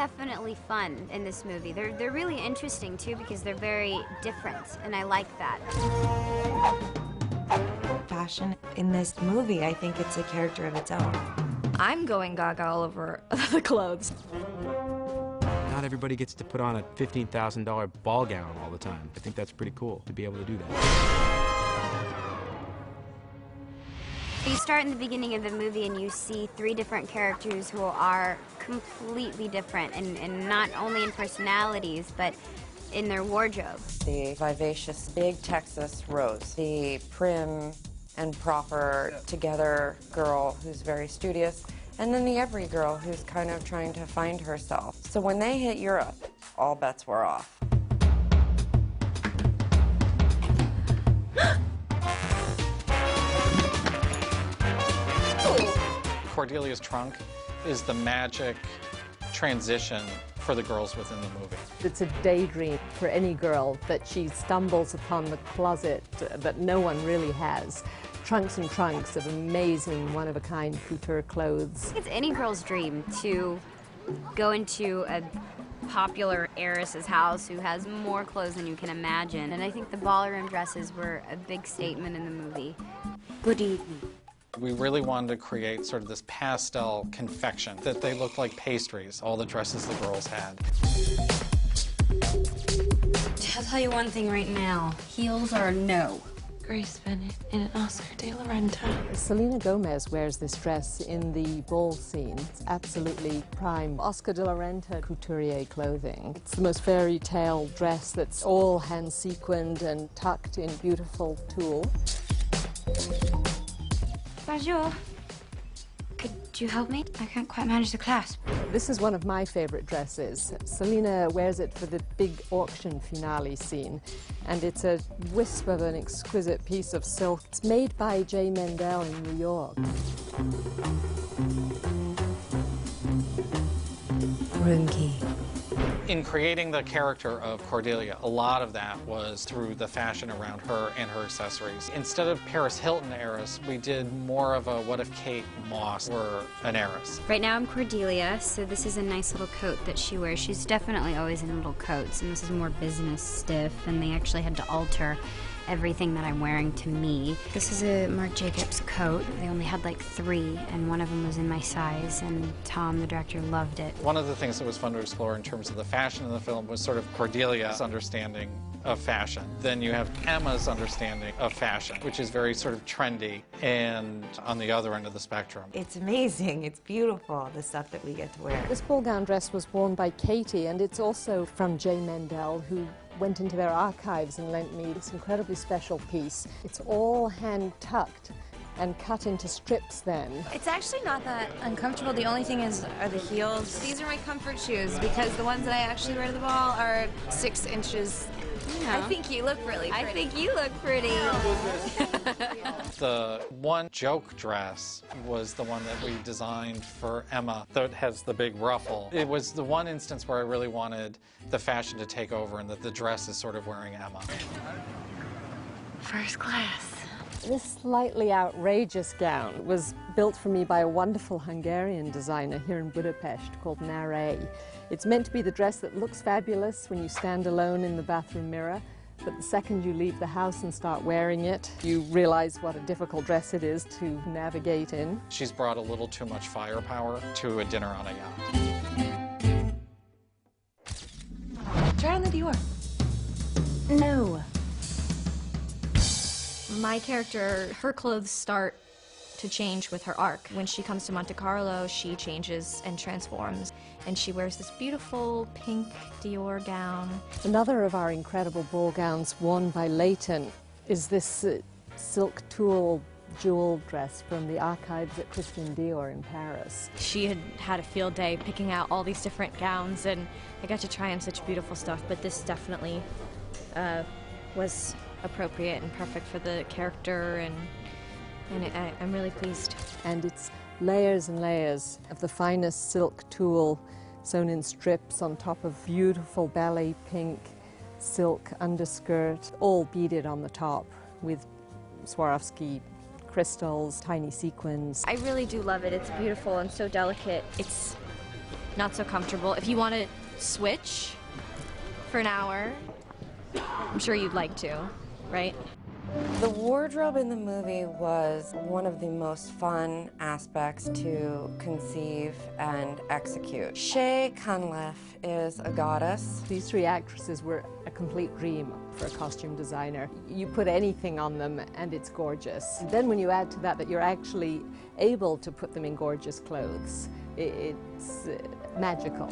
definitely fun in this movie. They're really interesting too because they're very different, and I like that. Fashion in this movie, I think it's a character of its own. I'm going gaga all over the clothes. Not everybody gets to put on a $15,000 ball gown all the time. I think that's pretty cool to be able to do that. You start in the beginning of the movie and you see 3 different characters who are completely different, and not only in personalities, but in their wardrobe. The vivacious big Texas Rose, the prim and proper together girl who's very studious, and then the every girl who's kind of trying to find herself. So when they hit Europe, all bets were off. Cordelia's trunk is the magic transition for the girls within the movie. It's a daydream for any girl that she stumbles upon the closet that no one really has. Trunks and trunks of amazing, one-of-a-kind couture clothes. It's any girl's dream to go into a popular heiress's house who has more clothes than you can imagine. And I think the ballroom dresses were a big statement in the movie. Good evening. We really wanted to create sort of this pastel confection, that they looked like pastries, all the dresses the girls had. I'll tell you one thing right now. Heels are a no. Grace Bennett in an Oscar de la Renta. Selena Gomez wears this dress in the ball scene. It's absolutely prime Oscar de la Renta couturier clothing. It's the most fairy tale dress that's all hand sequined and tucked in beautiful tulle. Bonjour. Could you help me? I can't quite manage the clasp. This is one of my favorite dresses. Selena wears it for the big auction finale scene, and it's a wisp of an exquisite piece of silk. It's made by J. Mendel in New York. Room key. In creating the character of Cordelia, a lot of that was through the fashion around her and her accessories. Instead of Paris Hilton heiress, we did more of a what if Kate Moss were an heiress. Right now I'm Cordelia, so this is a nice little coat that she wears. She's definitely always in little coats, and this is more business stiff, and they actually had to alter everything that I'm wearing to me. This is a Marc Jacobs coat. They only had like 3, and one of them was in my size, and Tom, the director, loved it. One of the things that was fun to explore in terms of the fashion in the film was sort of Cordelia's understanding of fashion. Then you have Emma's understanding of fashion, which is very sort of trendy and on the other end of the spectrum. It's amazing. It's beautiful, the stuff that we get to wear. This ball gown dress was worn by Katie, and it's also from J. Mendel, who went into their archives and lent me this incredibly special piece. It's all hand-tucked and cut into strips then. It's actually not that uncomfortable. The only thing are the heels. These are my comfort shoes because the ones that I actually wear to the ball are 6 inches. Yeah. I think you look really pretty. I think you look pretty. The one joke dress was the one that we designed for Emma that has the big ruffle. It was the one instance where I really wanted the fashion to take over and that the dress is sort of wearing Emma. First class. This slightly outrageous gown was built for me by a wonderful Hungarian designer here in Budapest called Naré. It's meant to be the dress that looks fabulous when you stand alone in the bathroom mirror, but the second you leave the house and start wearing it, you realize what a difficult dress it is to navigate in. She's brought a little too much firepower to a dinner on a yacht. Try on the Dior. No. My character, her clothes start to change with her arc. When she comes to Monte Carlo, she changes and transforms, and she wears this beautiful pink Dior gown. Another of our incredible ball gowns worn by Leighton is this silk tulle jewel dress from the archives at Christian Dior in Paris. She had a field day picking out all these different gowns, and I got to try on such beautiful stuff, but this definitely was appropriate and perfect for the character, and I'm really pleased. And it's layers and layers of the finest silk tulle sewn in strips on top of beautiful ballet pink silk underskirt, all beaded on the top with Swarovski crystals, tiny sequins. I really do love it. It's beautiful and so delicate. It's not so comfortable. If you want to switch for an hour, I'm sure you'd like to, right? The wardrobe in the movie was one of the most fun aspects to conceive and execute. Shea Cunliffe is a goddess. These three actresses were a complete dream for a costume designer. You put anything on them and it's gorgeous. And then when you add to that that you're actually able to put them in gorgeous clothes, it's magical.